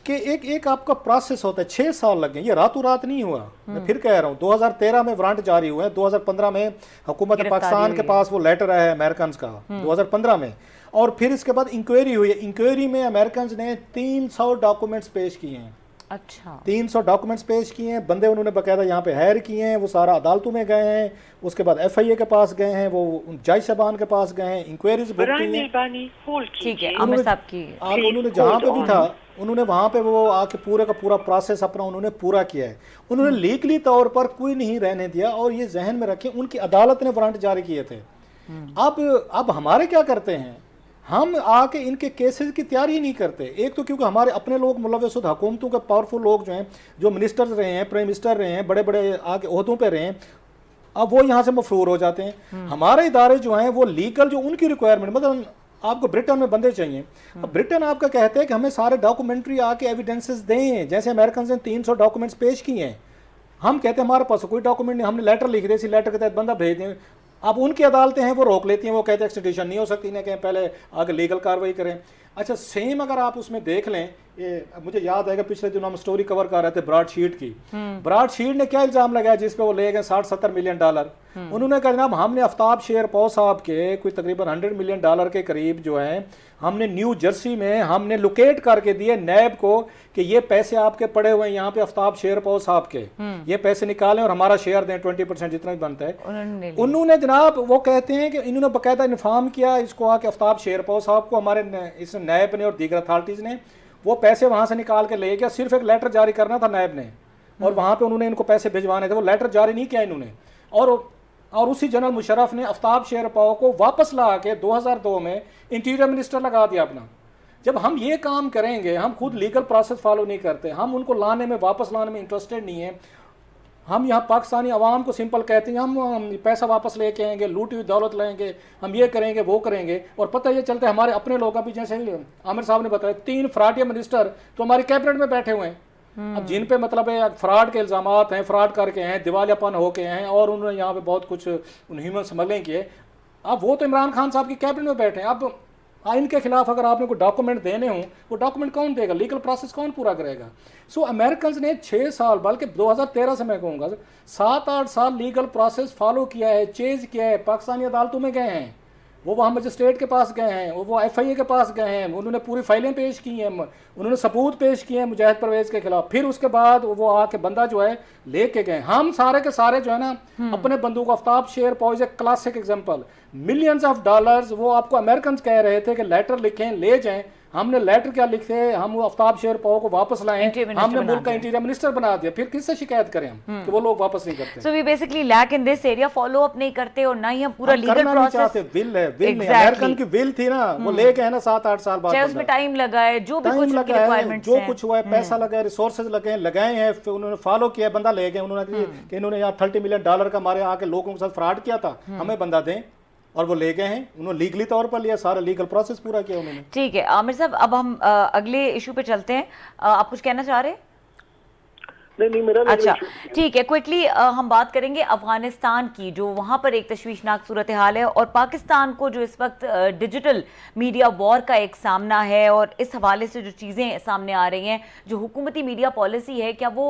कि एक आपका प्रोसेस होता है, 6 साल लग गए, ये रातों रात नहीं हुआ। मैं फिर कह रहा हूँ 2013 में वारंट जारी हुए हैं, 2015 में हुकूमत पाकिस्तान के पास वो लेटर आया है अमेरिकन का 2015 में, और फिर इसके बाद इंक्वायरी हुई है। इंक्वायरी में अमेरिकन ने 300 डॉक्यूमेंट्स पेश किए हैं अच्छा, 300 डॉक्यूमेंट्स पेश किए हैं, बंदे उन्होंने बकायदा यहाँ पे हायर किए हैं, वो सारा अदालतों में गए हैं, उसके बाद FIA के पास गए हैं, वो जज साहबान के पास गए हैं, इंक्वायरीज बुक की हैं। ठीक है आमिर साहब की। उन्होंने जहाँ पे भी था उन्होंने वहाँ पे वो आके पूरे का पूरा प्रोसेस अपना उन्होंने पूरा किया है। उन्होंने लीगली तौर पर कोई नहीं रहने दिया, और ये जहन में रखें उनकी अदालत ने वारंट जारी किए थे। अब हमारे क्या करते हैं, हम आके इनके केसेस की तैयारी ही नहीं करते। एक तो क्योंकि हमारे अपने लोग मुलव्वस हुकूमतों के पावरफुल लोग जो हैं, जो मिनिस्टर्स रहे हैं, प्राइम मिनिस्टर रहे हैं, बड़े बड़े आके ओहदों पे रहे हैं, अब वो यहाँ से मफरूर हो जाते हैं। हमारे इदारे जो हैं वो लीगल जो उनकी रिक्वायरमेंट, मतलब आपको ब्रिटेन में बंदे चाहिए, अब ब्रिटेन आपका कहते हैं कि हमें सारे डॉक्यूमेंट्री आके एविडेंसेस दें, जैसे अमेरिकन ने 300 डॉक्यूमेंट्स पेश किए हैं, हम कहते हैं हमारे पास कोई डॉक्यूमेंट नहीं, हमने लेटर लिख दिया, इसी लेटर के तहत बंदा भेज दें। अब उनकी अदालतें हैं वो रोक लेती हैं, वो कहते हैं एक्सट्रेडिशन नहीं हो सकती, ना कहें पहले आगे लीगल कार्रवाई करें। अच्छा, सेम अगर आप उसमें देख लें, ये मुझे याद आएगा पिछले दिनों हम स्टोरी कवर कर रहे थे ब्रॉडशीट की। ब्रॉडशीट ने क्या इल्जाम लगाया जिस पे वो ले गए $60-70 मिलियन। उन्होंने कहा जनाब हमने आफ्ताब शेरपौ साहब के कोई तकरीबन $100 मिलियन के करीब जो है हमने न्यू जर्सी में हमने लोकेट करके दिए नैब को कि ये पैसे आपके पड़े हुए हैं यहाँ पे आफ्ताब शेरपौ साहब के, ये पैसे निकालें और हमारा शेयर दें 20% जितना भी बनता है। उन्होंने जनाब वो कहते हैं कि इन्होंने बाकायदा इन्फॉर्म किया इसको आके आफ्ताब शेरपौ साहब को, हमारे इस नैब ने और दीगर अथॉरिटीज़ ने, वो पैसे वहाँ से निकाल के ले गया। सिर्फ एक लेटर जारी करना था नैब ने, और वहाँ पे उन्होंने इनको पैसे भिजवाने थे, वो लेटर जारी नहीं किया इन्होंने। और उसी जनरल मुशर्रफ ने आफ्ताब शेरपौ को वापस ला के 2002 में इंटीरियर मिनिस्टर लगा दिया अपना। जब हम ये काम करेंगे, हम खुद लीगल प्रोसेस फॉलो नहीं करते, हम उनको लाने में वापस लाने में इंटरेस्टेड नहीं है, हम यहाँ पाकिस्तानी अवाम को सिंपल कहते हैं हम पैसा वापस लेके आएंगे, लूटी हुई दौलत लेंगे, हम ये करेंगे वो करेंगे, और पता ये चलता है हमारे अपने लोग भी, जैसे आमिर साहब ने बताया 3 फ्रॉड मिनिस्टर तो हमारी कैबिनेट में बैठे हुए हैं। अब जिन पे मतलब फ्रॉड के इल्जामात हैं, फ्रॉड करके हैं, दिवालियापन होके हैं, और उन्होंने यहाँ पे बहुत कुछ ह्यूमन स्मगलिंग किए, अब वो तो इमरान खान साहब की कैबिनेट में बैठे हैं। अब इनके खिलाफ अगर आपने कोई डॉक्यूमेंट देने हों, वो डॉक्यूमेंट कौन देगा, लीगल प्रोसेस कौन पूरा करेगा? सो अमेरिकन ने 6 साल, बल्कि 2013 से मैं कहूँगा 7-8 साल लीगल प्रोसेस फॉलो किया है, चेज किया है, पाकिस्तानी अदालतों में गए हैं, वो वहाँ मजिस्ट्रेट के पास गए हैं, वो FIA के पास गए हैं, उन्होंने पूरी फाइलें पेश की हैं, उन्होंने सबूत पेश किए हैं मुजाहिद परवेज़ के खिलाफ। फिर उसके बाद वो आके बंदा जो है लेके गए। हम सारे के सारे जो है ना अपने बंदों को, Aftab Sherpao is a classic example, millions of dollars वो आपको अमेरिकन कह रहे थे कि लेटर लिखें ले जाएं, हमने लेटर क्या लिखे, हम आफ्ताब शेरपौ को वापस लाएं, हमने मुल्क का इंटीरियर मिनिस्टर बना दिया, फिर किससे शिकायत करें हम कि वो लोग वापस नहीं करते। So we basically lack in this area, follow up नहीं करते, और ना ही हम पूरा लीगल प्रोसेस। विल है, विल में अमेरिकन की विल थी ना, वो लेके है ना 7-8 साल बाद, चाहे उसमें टाइम लगा है, जो भी कुछ उनकी रिक्वायरमेंट्स जो कुछ हुआ है, पैसा लगा है, रिसोर्सेज लगाए हैं, फिर उन्होंने फॉलो किया, बंदा ले गए, उन्होंने कि इन्होंने यहाँ $30 मिलियन का हमारे आके लोगों के साथ फ्रॉड किया था, हमें बंदा दें, और वो ले गए हैं, उन्होंने लीगली तौर पर लिया, सारा लीगल प्रोसेस पूरा किया उन्होंने। ठीक है आमिर साहब, अब हम अगले इशू पे चलते हैं। आप कुछ कहना चाह रहे हैं? नहीं मेरा अच्छा ठीक है, क्विकली हम बात करेंगे अफगानिस्तान की, जो वहाँ पर एक तशवीशनाक सूरत हाल है, और पाकिस्तान को जो इस वक्त डिजिटल मीडिया वॉर का एक सामना है, और इस हवाले से जो चीज़ें सामने आ रही हैं, जो हुकूमती मीडिया पॉलिसी है, क्या वो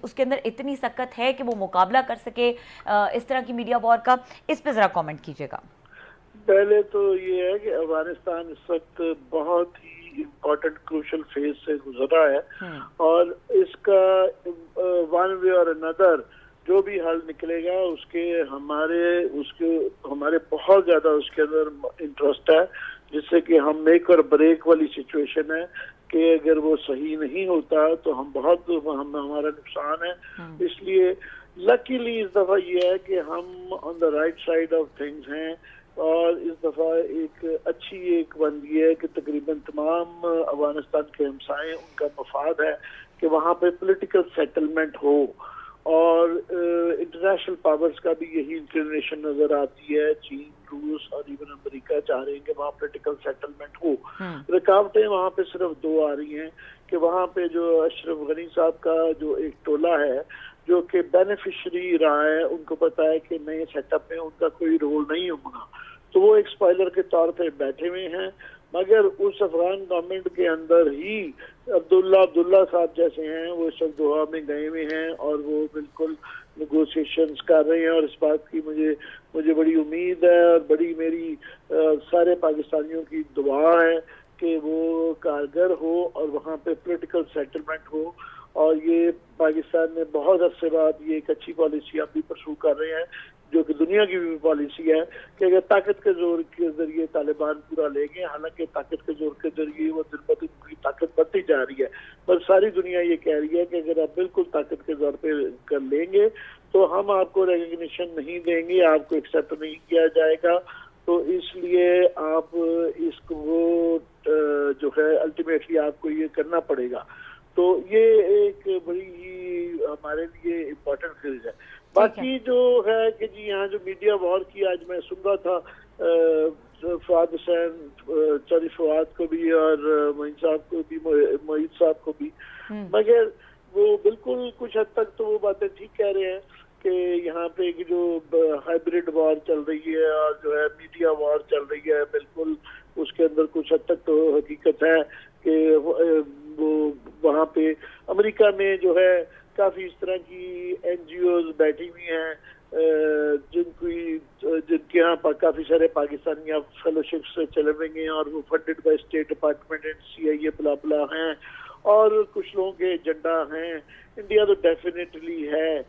उसके अंदर इतनी सख्त है कि वो मुकाबला कर सके इस तरह की मीडिया वॉर का? इस पर ज़रा कॉमेंट कीजिएगा। पहले तो ये है कि अफगानिस्तान इस वक्त बहुत ही इम्पोर्टेंट क्रूशल फेज से गुजरा है, और इसका वन वे और अनदर जो भी हल निकलेगा उसके हमारे बहुत ज्यादा उसके अंदर इंटरेस्ट है, जिससे कि हम मेक और ब्रेक वाली सिचुएशन है कि अगर वो सही नहीं होता तो हमारा नुकसान है। इसलिए लकीली इस दफा ये है कि हम on the right side of things हैं, और इस दफा एक बंदी है कि तकरीबन तमाम अफगानिस्तान के हमसाए उनका मफाद है कि वहाँ पे पॉलिटिकल सेटलमेंट हो, और इंटरनेशनल पावर्स का भी यही इंक्लिनेशन नजर आती है। चीन, रूस और इवन अमेरिका चाह रहे हैं कि वहाँ पॉलिटिकल सेटलमेंट हो। रुकावटें वहाँ पे सिर्फ 2 आ रही हैं कि वहाँ पे जो अशरफ गनी साहब का जो एक टोला है जो कि बेनिफिशरी रहा है, उनको पता है कि नए सेटअप में उनका कोई रोल नहीं होगा, तो वो एक स्पॉइलर के तौर पे बैठे हुए हैं। मगर उस अफगान गवर्नमेंट के अंदर ही अब्दुल्ला साहब जैसे हैं, वो इस वक्त दोहा में गए हुए हैं और वो बिल्कुल नेगोशिएशंस कर रहे हैं, और इस बात की मुझे बड़ी उम्मीद है, और बड़ी मेरी सारे पाकिस्तानियों की दुआ है कि वो कारगर हो और वहाँ पे पॉलिटिकल सेटलमेंट हो। और ये पाकिस्तान ने बहुत अरसे बाद ये एक अच्छी पॉलिसी अभी परसू कर रहे हैं, जो कि दुनिया की भी पॉलिसी है कि अगर ताकत के जोर के जरिए तालिबान पूरा लेंगे, हालांकि ताकत के जोर के जरिए वो दिन ब दिन उनकी ताकत बढ़ती जा रही है, पर सारी दुनिया ये कह रही है कि अगर आप बिल्कुल ताकत के जोर पे कर लेंगे तो हम आपको रिकग्निशन नहीं देंगे, आपको एक्सेप्ट नहीं किया जाएगा। तो इसलिए आप इसको जो है अल्टीमेटली आपको ये करना पड़ेगा। तो ये एक बड़ी ही हमारे लिए इम्पोर्टेंट चीज है। बाकी जो है कि जी यहाँ जो मीडिया वॉर की आज मैं सुन रहा था फवाद हुसैन चौधरी फवाद को भी और मोइन साहब को भी, मोहित साहब को भी, मगर वो बिल्कुल कुछ हद तक तो वो बातें ठीक कह रहे हैं कि यहाँ पे की जो हाइब्रिड वॉर चल रही है और जो है मीडिया वॉर चल रही है, बिल्कुल उसके अंदर कुछ हद तक तो हकीकत है कि वो वहाँ पे अमेरिका में जो है काफी इस तरह की एनजीओज बैठी हुई हैं जिनके यहाँ पर काफी सारे पाकिस्तानी फेलोशिप्स चले हुए हैं और वो funded by state department and CIA बुला बुला हैं, और कुछ लोगों के एजेंडा हैं। इंडिया तो डेफिनेटली है,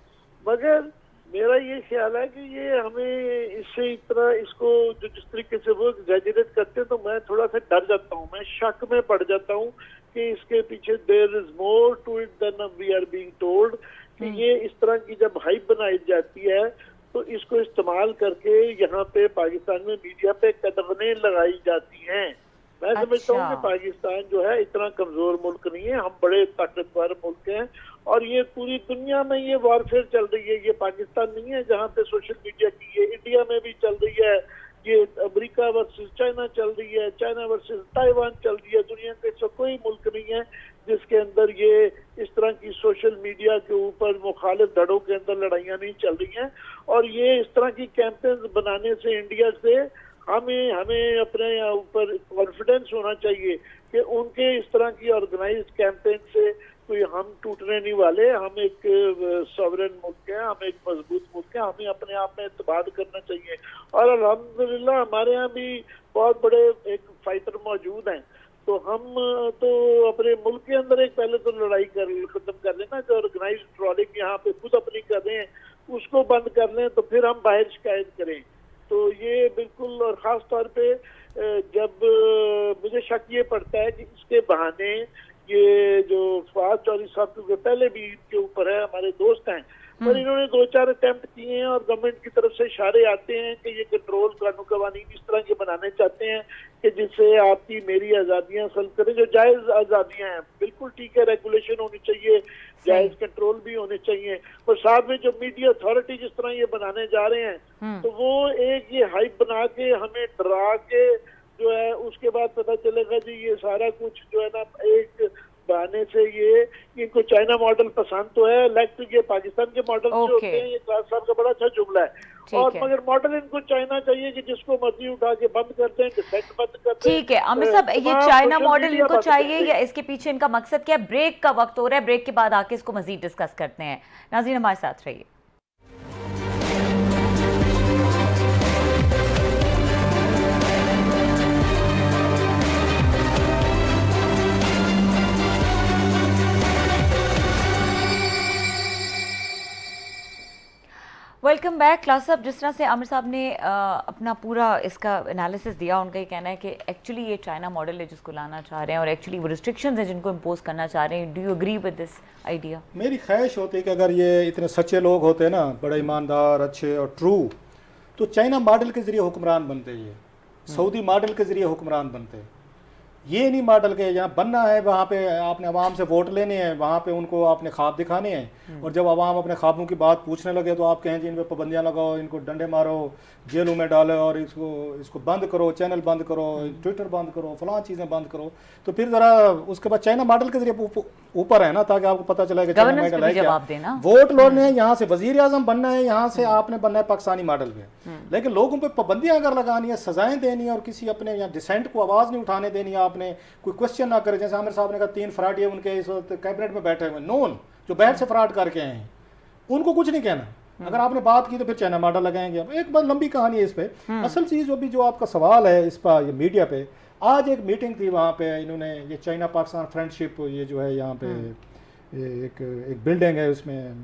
मगर मेरा ये ख्याल है कि ये हमें इससे इतना इसको जो जिस तरीके से वो एग्जैजरेट करते हैं तो मैं थोड़ा सा डर जाता हूँ, मैं शक में पड़ जाता हूँ कि इसके पीछे there is more to it than we are being told, कि ये इस तरह की जब हाइप बनाई जाती है तो इसको इस्तेमाल करके यहाँ पे पाकिस्तान में मीडिया पे कदगनें लगाई जाती हैं। मैं समझता हूँ कि पाकिस्तान जो है इतना कमजोर मुल्क नहीं है, हम बड़े ताकतवर मुल्क हैं और ये पूरी दुनिया में ये वॉरफेयर चल रही है। ये पाकिस्तान नहीं है जहाँ पे सोशल मीडिया की, ये इंडिया में भी चल रही है, ये अमेरिका वर्सेस चाइना चल रही है, चाइना वर्सेस ताइवान चल रही है। दुनिया के ऐसा कोई मुल्क नहीं है जिसके अंदर ये इस तरह की सोशल मीडिया के ऊपर मुखालिफ धड़ों के अंदर लड़ाइयाँ नहीं चल रही हैं। और ये इस तरह की कैंपेन्स बनाने से इंडिया से हमें अपने ऊपर कॉन्फिडेंस होना चाहिए कि उनके इस तरह की ऑर्गेनाइज्ड कैंपेन से कोई हम टूटने नहीं वाले। हम एक सॉवरेन मुल्क है, हम एक मजबूत मुल्क है, हमें अपने आप में एतबार करना चाहिए। और अल्हम्दुलिल्लाह हमारे यहाँ भी बहुत बड़े एक फाइटर मौजूद हैं, तो हम तो अपने मुल्क के अंदर एक पहले तो लड़ाई खत्म कर लेना, जो ऑर्गेनाइज्ड ट्रॉलिंग यहाँ पे खुद अपनी कर रहे हैं उसको बंद कर लें, तो फिर हम बाहर शिकायत करें। तो ये बिल्कुल, और ख़ास तौर पे जब मुझे शक ये पड़ता है कि इसके बहाने ये जो फवाद चौधरी साहब के पहले भी इनके ऊपर है, हमारे दोस्त हैं, पर इन्होंने 2-4 अटेम्प्ट किए हैं और गवर्नमेंट की तरफ से इशारे आते हैं कि ये कंट्रोल कानून कवानीन इस तरह के बनाने चाहते हैं कि जिससे आपकी मेरी आज़ादियाँ सल्ब करें, जो जायज़ आज़ादियाँ हैं। बिल्कुल ठीक है, रेगुलेशन होनी चाहिए, जायज़ कंट्रोल भी होने चाहिए, और साथ में जो मीडिया अथॉरिटी जिस तरह ये बनाने जा रहे हैं तो वो एक ये हाइप बना के हमें डरा के जो है उसके बाद पता चलेगा जी ये सारा कुछ जो है ना एक बहाने से ये इनको चाइना मॉडल पसंद तो है, लेकिन ये पाकिस्तान के मॉडल जो होते हैं, ये क्लास साहब का बड़ा अच्छा जुमला है, और मगर मॉडल इनको चाइना चाहिए कि जिसको मर्जी उठा के बंद कर दें, डिसेंट बंद कर दें। ठीक है आमिर साहब, ये चाइना मॉडल इनको चाहिए या इसके पीछे इनका मकसद क्या है? ब्रेक का वक्त हो रहा है, ब्रेक के बाद आके इसको मजीद डिस्कस करते हैं। नाज़रीन हमारे साथ रहिए। Welcome back. क्लास साहब, जिस तरह से आमिर साहब ने अपना पूरा इसका एनालिसिस दिया, उनका ये कहना है कि एक्चुअली ये चाइना मॉडल है जिसको लाना चाह रहे हैं और एक्चुअली वो रिस्ट्रिक्शंस हैं जिनको इम्पोज करना चाह रहे हैं। Do you agree with this idea? मेरी ख्वाहिश होती है कि अगर ये इतने सच्चे लोग होते हैं ना, बड़े ईमानदार, अच्छे और ट्रू, तो चाइना मॉडल के ज़रिए हुक्मरान बनते, ये सऊदी मॉडल के ज़रिए हुक्मरान बनते। ये नहीं मॉडल के जहाँ बनना है वहाँ पे आपने आवाम से वोट लेने हैं, वहाँ पे उनको आपने ख्वाब दिखाने हैं, और जब आवाम अपने ख्वाबों की बात पूछने लगे तो आप कहें जी इन पर पाबंदियाँ लगाओ, इनको डंडे मारो, जेलों में डालो और इसको बंद करो, चैनल बंद करो, ट्विटर बंद करो, फलां चीज़ें बंद करो। तो फिर ज़रा उसके बाद चाइना मॉडल के जरिए ऊपर है ना, ताकि आपको पता चले कि चाइना मॉडल है क्या। वोट लोने हैं, यहाँ से वजीर आजम बनना है, यहाँ से आपने बनना है पाकिस्तानी मॉडल में। लेकिन लोगों पर पाबंदियाँ अगर लगानी है, सजाएं देनी है, और किसी अपने यहाँ डिसेंट को आवाज़ नहीं उठाने देनी है, आपने कोई क्वेश्चन ना करे। जैसे आमिर साहब ने कहा 3 फराडी उनके इस वक्त कैबिनेट में बैठे हुए नोन, जो बाहर से फ्रॉड करके आए हैं, उनको कुछ नहीं कहना। अगर आपने बात की तो फिर चाइना मॉडल लगाएंगे। एक बात लंबी कहानी है इस पे। असल चीज़ अभी जो आपका सवाल है इस पर, ये मीडिया पे, आज एक मीटिंग थी, वहाँ पे इन्होंने ये चाइना पाकिस्तान फ्रेंडशिप ये जो है यहाँ पे एक एक बिल्डिंग है उसमें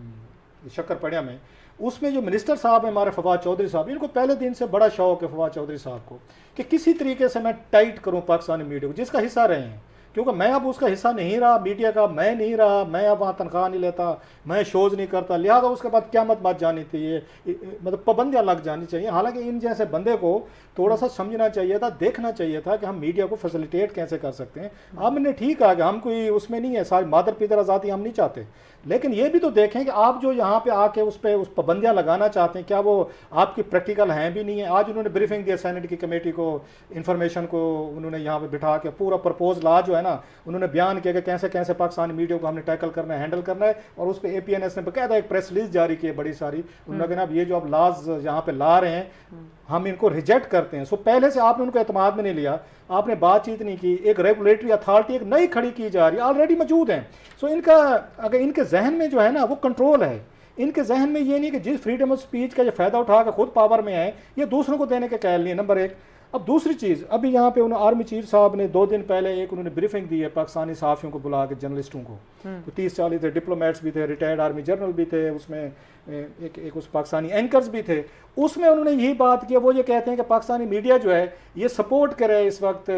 शक्करपड़िया में, उसमें जो मिनिस्टर साहब हैं हमारे फवाद चौधरी साहब, इनको पहले दिन से बड़ा शौक है फवाद चौधरी साहब को कि किसी तरीके से मैं टाइट करूं पाकिस्तानी मीडिया को, जिसका हिस्सा रहे हैं, क्योंकि मैं अब उसका हिस्सा नहीं रहा, मीडिया का मैं नहीं रहा, मैं अब वहाँ तनख्वाह नहीं लेता, मैं शोज़ नहीं करता, लिहाजा उसके बाद क्या मत बात जानी चाहिए, मतलब पाबंदियाँ लग जानी चाहिए। हालांकि इन जैसे बंदे को थोड़ा सा समझना चाहिए था, देखना चाहिए था कि हम मीडिया को फैसिलिटेट कैसे कर सकते हैं। हमने ठीक कहा कि हम कोई उसमें नहीं है, सारी मादर पितर आज़ादी हम नहीं चाहते, लेकिन ये भी तो देखें कि आप जो यहाँ पे आके उस पाबंदियाँ लगाना चाहते हैं, क्या वो आपकी प्रैक्टिकल हैं भी नहीं है। आज उन्होंने ब्रीफिंग दिया सेनेट की कमेटी को, इंफॉर्मेशन को उन्होंने यहाँ पे बिठा के पूरा प्रपोज ला जो है ना, उन्होंने बयान किया कि कैसे कैसे पाकिस्तानी मीडिया को हमने टैकल करना है, हैंडल करना है, और उस पर APNS ने बकायदा एक प्रेस रिलीज जारी की है बड़ी सारी। उन्होंने कहा अब ये जो आप लाज यहाँ पे ला रहे हैं हम इनको रिजेक्ट करते हैं। सो पहले से आपने उनको एतमाद में नहीं लिया, आपने बातचीत नहीं की, एक रेगुलेटरी अथॉरिटी एक नई खड़ी की जा रही है, ऑलरेडी मौजूद हैं। सो इनका अगर इनके जहन में जो है ना वो कंट्रोल है, इनके जहन में ये नहीं कि जिस फ्रीडम ऑफ स्पीच का जो फ़ायदा उठा कर खुद पावर में है ये दूसरों को देने के कायल नहीं है, नंबर एक। अब दूसरी चीज़, अभी यहाँ पे उन्होंने आर्मी चीफ साहब ने 2 दिन पहले एक उन्होंने ब्रीफिंग दी है पाकिस्तानी सहाफ़ियों को बुला के, जर्नलिस्टों को, तो 30-40 थे, डिप्लोमेट्स भी थे, रिटायर्ड आर्मी जनरल भी थे, उसमें एक उस पाकिस्तानी एंकर्स भी थे। उसमें उन्होंने यही बात की, वो ये कहते हैं कि पाकिस्तानी मीडिया जो है ये सपोर्ट करे इस वक्त,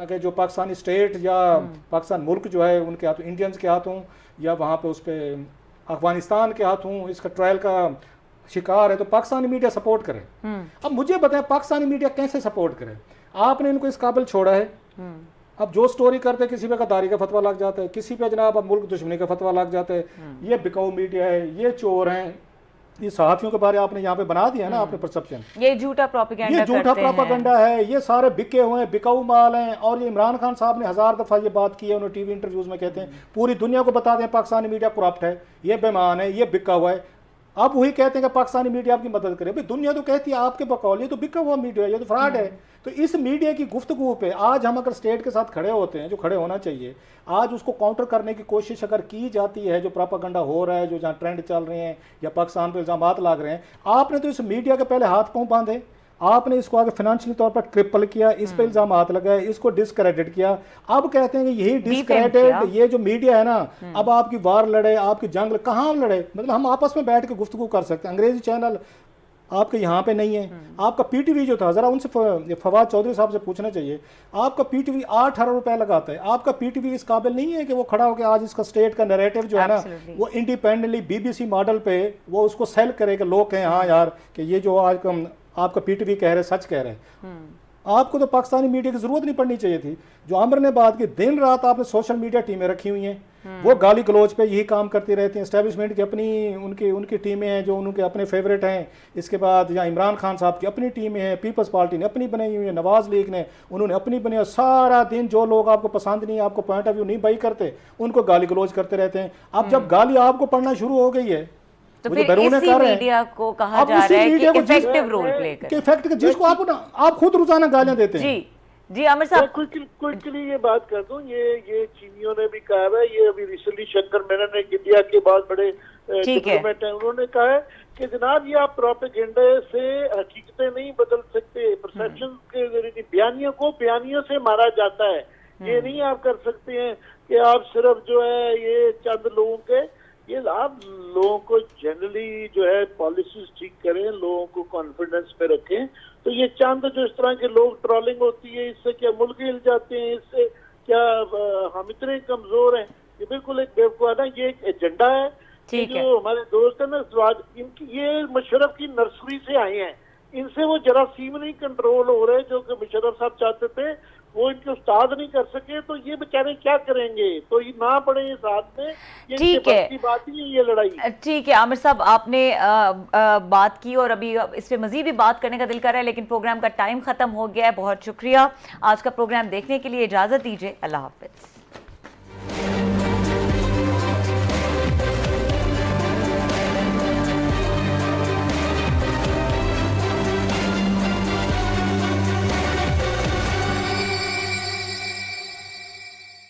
अगर जो पाकिस्तानी स्टेट या पाकिस्तान मुल्क जो है उनके हाथों, इंडियंस के हाथों या वहाँ पर उस पर अफगानिस्तान के हाथों इसका ट्रायल का शिकार है, तो पाकिस्तानी मीडिया सपोर्ट करे। अब मुझे बताएं पाकिस्तानी मीडिया कैसे सपोर्ट करे? आपने इनको इस काबिल छोड़ा है, अब जो स्टोरी करते हैं किसी पे गद्दारी का फतवा लग जाता है, किसी पे जनाब अब मुल्क दुश्मनी का फतवा लग जाता है, ये बिकाऊ मीडिया है, ये चोर हैं, ये सहाफ़ियों के बारे आपने यहाँ पे बना दिया ना आपने परसेप्शन, ये झूठा प्रोपेगेंडा, ये झूठा प्रोपेगेंडा है, ये सारे बिके हुए हैं, बिकाऊ माल हैं। और ये इमरान खान साहब ने 1000 दफ़ा ये बात की है, उन्होंने टीवी इंटरव्यूज़ में कहते हैं पूरी दुनिया को बता दें पाकिस्तानी मीडिया करप्ट है, ये बेईमान है, ये बिका हुआ है। आप वही कहते हैं कि पाकिस्तानी मीडिया आपकी मदद करे, भाई दुनिया तो कहती है आपके बकौल ये तो बिका हुआ मीडिया है, ये तो फ्रॉड है। तो इस मीडिया की गुफ्तगू पे आज हम अगर स्टेट के साथ खड़े होते हैं, जो खड़े होना चाहिए, आज उसको काउंटर करने की कोशिश अगर की जाती है, जो प्रोपेगेंडा हो रहा है, जो जहाँ ट्रेंड चल रहे हैं या पाकिस्तान पर इल्ज़ामात लग रहे हैं, आपने तो इस मीडिया के पहले हाथ पाँव बांधे, आपने इसको आगे फाइनेंशियली तौर पर ट्रिपल किया, इस पे इल्जामात लगाए, इसको डिसक्रेडिट किया। अब कहते हैं कि यही डिसक्रेडिट, ये जो मीडिया है ना, अब आपकी वार लड़े, आपकी जंग कहाँ लड़े, मतलब हम आपस में बैठ के गुफ्तगू कर सकते हैं। अंग्रेजी चैनल आपके यहाँ पे नहीं है, आपका PTV जो था, ज़रा उनसे फवाद चौधरी साहब से पूछना चाहिए, आपका PTV 8 अरब रुपए लगाता है, आपका PTV इस काबिल नहीं है कि वो खड़ा होकर आज इसका स्टेट का नैरेटिव जो है ना वो इंडिपेंडेंटली BBC मॉडल पे वो उसको सेल करे कि लोग कहें हाँ यार कि ये जो आज आपका PTV कह रहे सच कह रहे हैं। आपको तो पाकिस्तानी मीडिया की जरूरत नहीं पड़नी चाहिए थी। जो आमिर ने बात की, दिन रात आपने सोशल मीडिया टीमें रखी हुई हैं, वो गाली गलौज पे यही काम करती रहती हैं। एस्टेब्लिशमेंट की अपनी उनकी टीमें हैं जो उनके अपने फेवरेट हैं। इसके बाद यहाँ इमरान खान साहब की अपनी टीमें हैं, पीपल्स पार्टी ने अपनी बनाई हुई है, नवाज लीग ने उन्होंने अपनी बनाई। सारा दिन जो लोग आपको पसंद नहीं, आपको पॉइंट ऑफ व्यू नहीं बाई करते, उनको गाली गलौज करते रहते हैं। अब जब गाली आपको पढ़ना शुरू हो गई है तो फिर इसी मीडिया को कहा जा रहा है कि इफेक्टिव रोल प्ले करे, जिसको आप खुद रोजाना गालियां देते हैं। जी आमिर साहब, क्विकली ये बात कर दूं, ये चीनियों ने भी कहा है, ये अभी रिसेंटली शंकर मेनन ने इंडिया के बहुत बड़े डिप्लोमेट हैं, उन्होंने कहा है कि जनाब ये आप प्रोपेगेंडा से हकीकतें नहीं बदल सकते, परसेप्शन के बयानियों से मारा जाता है। ये नहीं आप कर सकते हैं कि आप सिर्फ जो है ये चंद लोगों के, ये आप लोगों को जनरली जो है पॉलिसीज ठीक करें, लोगों को कॉन्फिडेंस में रखें। तो ये चंद जो इस तरह के लोग ट्रोलिंग होती है, इससे क्या मुल्क हिल जाते हैं, इससे क्या हम इतने कमजोर हैं, ये बिल्कुल एक बेवकूफाना, ये एक एजेंडा है। जो हमारे दोस्त है ना स्वाद, इनकी ये मुशर्रफ की नर्सरी से आए हैं, इनसे वो जरासीम नहीं कंट्रोल हो रहे जो कि मुशर्रफ साहब चाहते थे, वो इनके उस्ताद नहीं कर सके, तो ये बेचारे क्या करेंगे? तो ये ना पड़े साथ में, ठीक है, बात ही है ये लड़ाई। ठीक है आमिर साहब, आपने बात की और अभी इस पे मजीद भी बात करने का दिल कर रहा है, लेकिन प्रोग्राम का टाइम खत्म हो गया है। बहुत शुक्रिया, आज का प्रोग्राम देखने के लिए इजाजत दीजिए, अल्लाह हाफिज।